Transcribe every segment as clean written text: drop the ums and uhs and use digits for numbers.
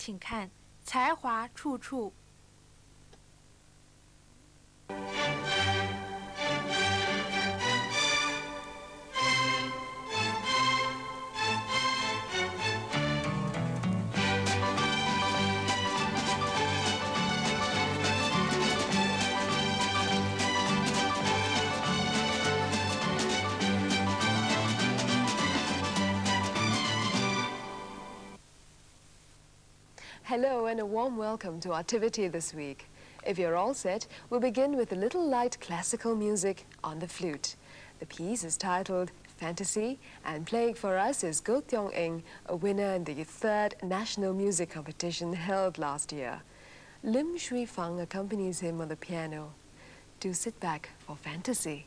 请看才华处处。Hello and a warm welcome to Artivity this week. If you're all set, we'll begin with a little light classical music on the flute. The piece is titled Fantasy, and playing for us is Goh Tiong Eng, a winner in the 3rd National Music Competition held last year. Lim Tshui Fang accompanies him on the piano. Do sit back for Fantasy.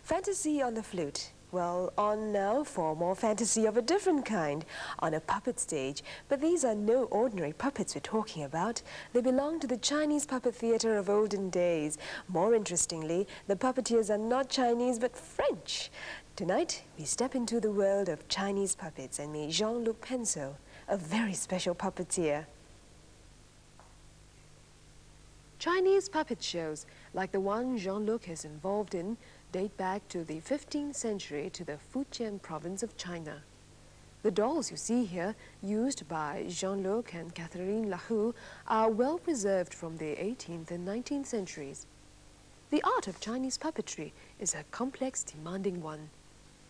Fantasy on the flute. Well, on now for more fantasy of a different kind on a puppet stage. But these are no ordinary puppets we're talking about. They belong to the Chinese puppet theatre of olden days. More interestingly, the puppeteers are not Chinese but French. Tonight, we step into the world of Chinese puppets and meet Jean-Luc Penseau, a very special puppeteer. Chinese puppet shows, like the one Jean-Luc is involved in, date back to the 15th century to the Fujian province of China. The dolls you see here, used by Jean-Luc and Catherine Lahou, are well preserved from the 18th and 19th centuries. The art of Chinese puppetry is a complex, demanding one.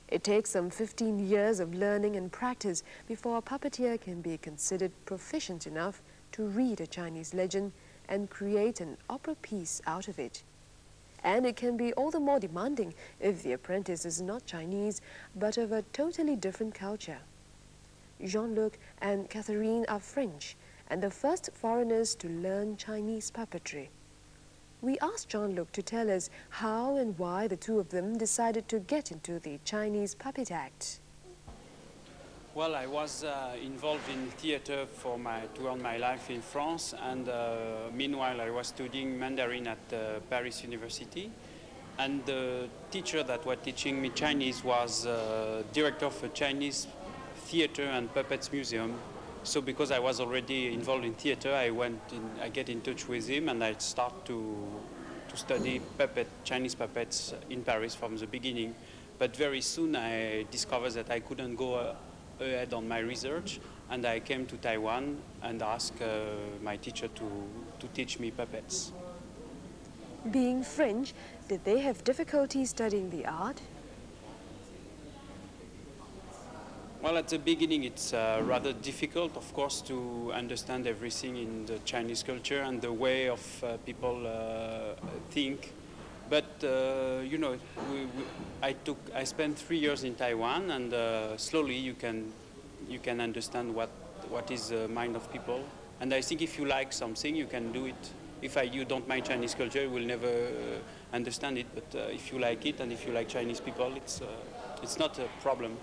It takes some 15 years of learning and practice before a puppeteer can be considered proficient enough to read a Chinese legend and create an opera piece out of it. And it can be all the more demanding if the apprentice is not Chinese, but of a totally different culture. Jean-Luc and Catherine are French, and the first foreigners to learn Chinese puppetry. We asked Jean-Luc to tell us how and why the two of them decided to get into the Chinese puppet act. Well, I was involved in theater to earn my life in France, and meanwhile I was studying Mandarin at Paris University. And the teacher that was teaching me Chinese was director of a Chinese theater and puppets museum. So because I was already involved in theater, I get in touch with him, and I start to study Chinese puppets in Paris from the beginning. But very soon I discovered that I couldn't go ahead on my research, and I came to Taiwan and asked my teacher to teach me puppets. Being French, did they have difficulty studying the art? Well, at the beginning, it's rather difficult, of course, to understand everything in the Chinese culture and the way of people think. But you know, I spent 3 years in Taiwan, and slowly you can understand what is the mind of people. And I think if you like something, you can do it. If you don't mind Chinese culture, you will never understand it. But if you like it, and if you like Chinese people, it's not a problem.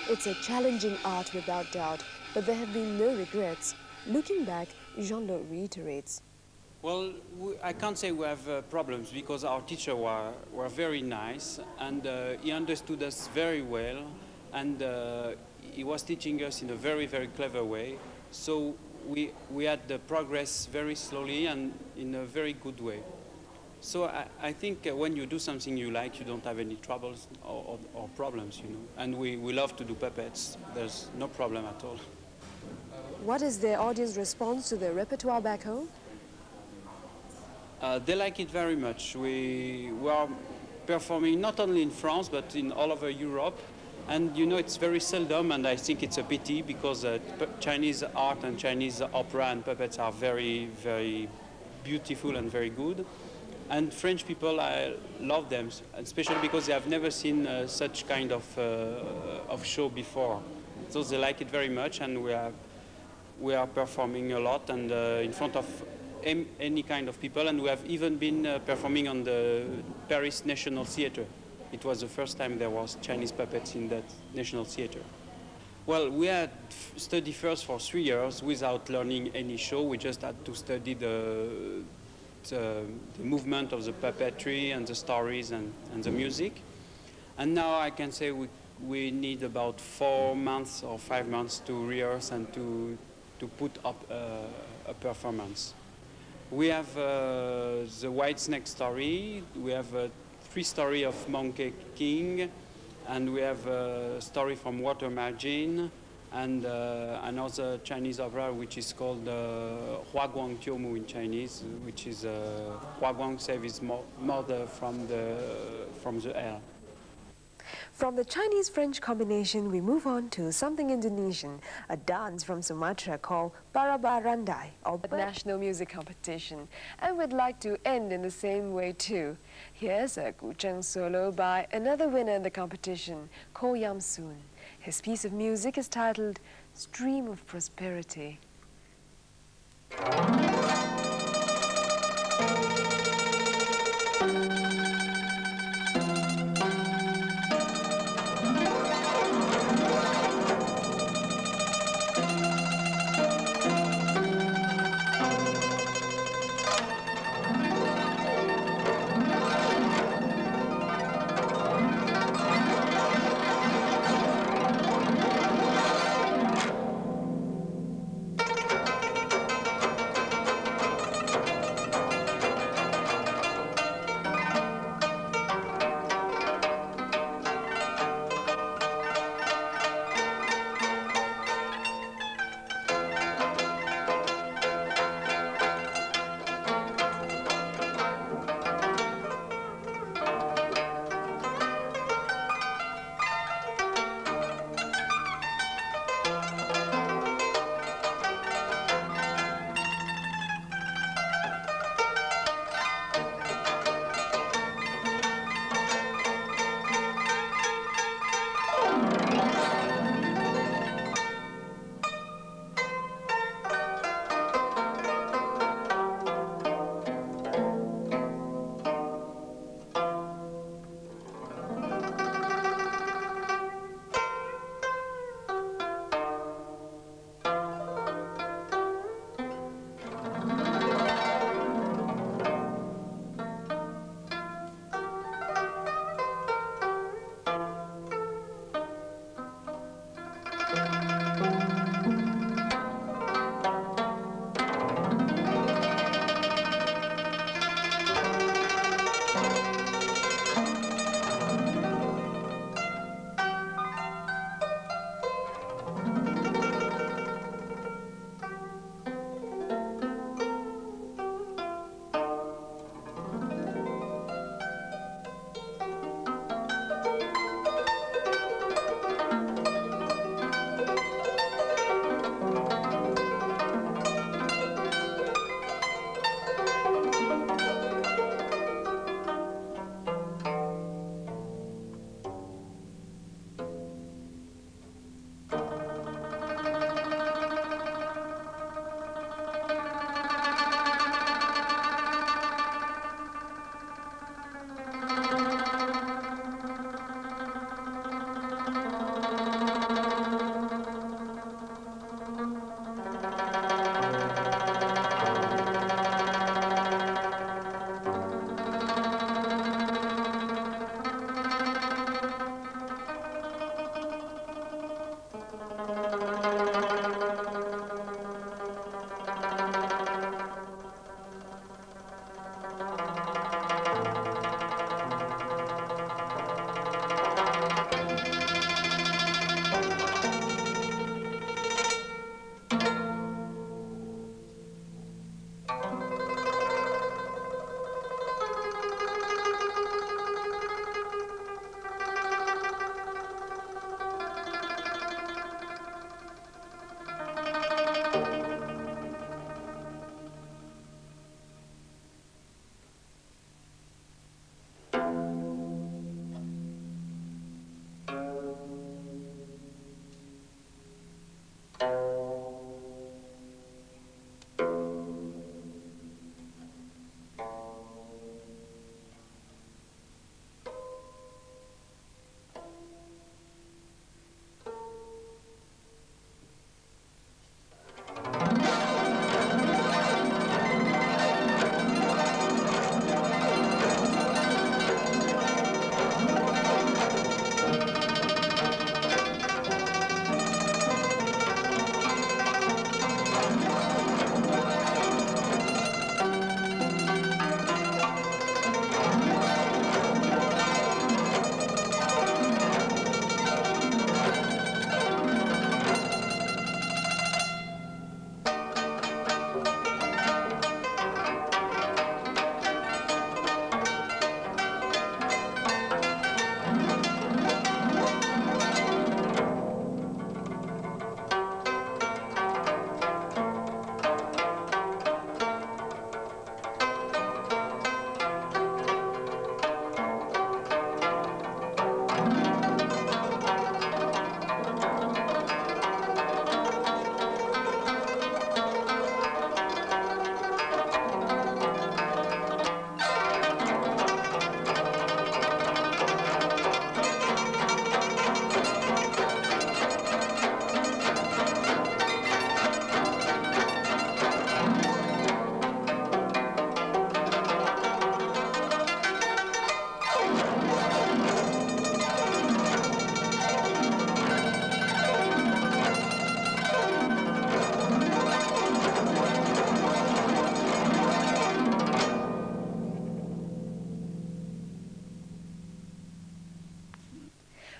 It's a challenging art without doubt, but there have been no regrets. Looking back, Jean reiterates. Well, I can't say we have problems because our teacher were very nice, and he understood us very well, and he was teaching us in a very, very clever way. So we had the progress very slowly and in a very good way. So I think when you do something you like, you don't have any troubles or problems, you know. And we love to do puppets. There's no problem at all. What is their audience response to their repertoire back home? They like it very much. We are performing not only in France, but in all over Europe. And you know, it's very seldom, and I think it's a pity because Chinese art and Chinese opera and puppets are very, very beautiful and very good. And French people, I love them, especially because they have never seen such kind of show before. So they like it very much, and we are performing a lot and in front of any kind of people, and we have even been performing on the Paris National Theatre. It was the first time there was Chinese puppets in that National Theatre. Well, we had studied first for 3 years without learning any show. We just had to study the movement of the puppetry and the stories and the music. And now I can say we need about 4 months or 5 months to rehearse and to put up a performance. We have the White Snake story, we have 3 stories of Monkey King, and we have a story from Water Margin, and another Chinese opera which is called Hua Guang Qiu Mu in Chinese, which is Hua Guang saved his mother from the hell. From the Chinese-French combination, we move on to something Indonesian, a dance from Sumatra called Barabarandai, or national music competition. And we'd like to end in the same way too. Here's a guzheng solo by another winner in the competition, Koh Yam Soon. His piece of music is titled Stream of Prosperity.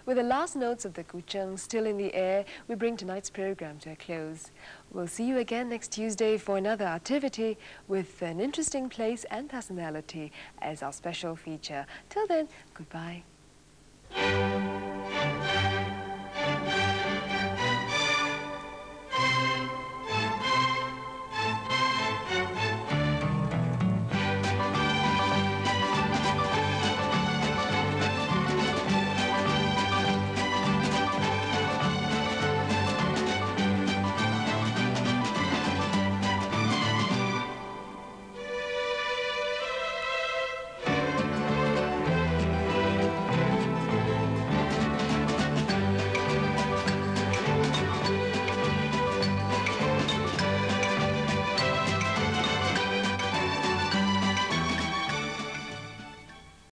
With the last notes of the guzheng still in the air, we bring tonight's program to a close. We'll see you again next Tuesday for another activity with an interesting place and personality as our special feature. Till then, goodbye.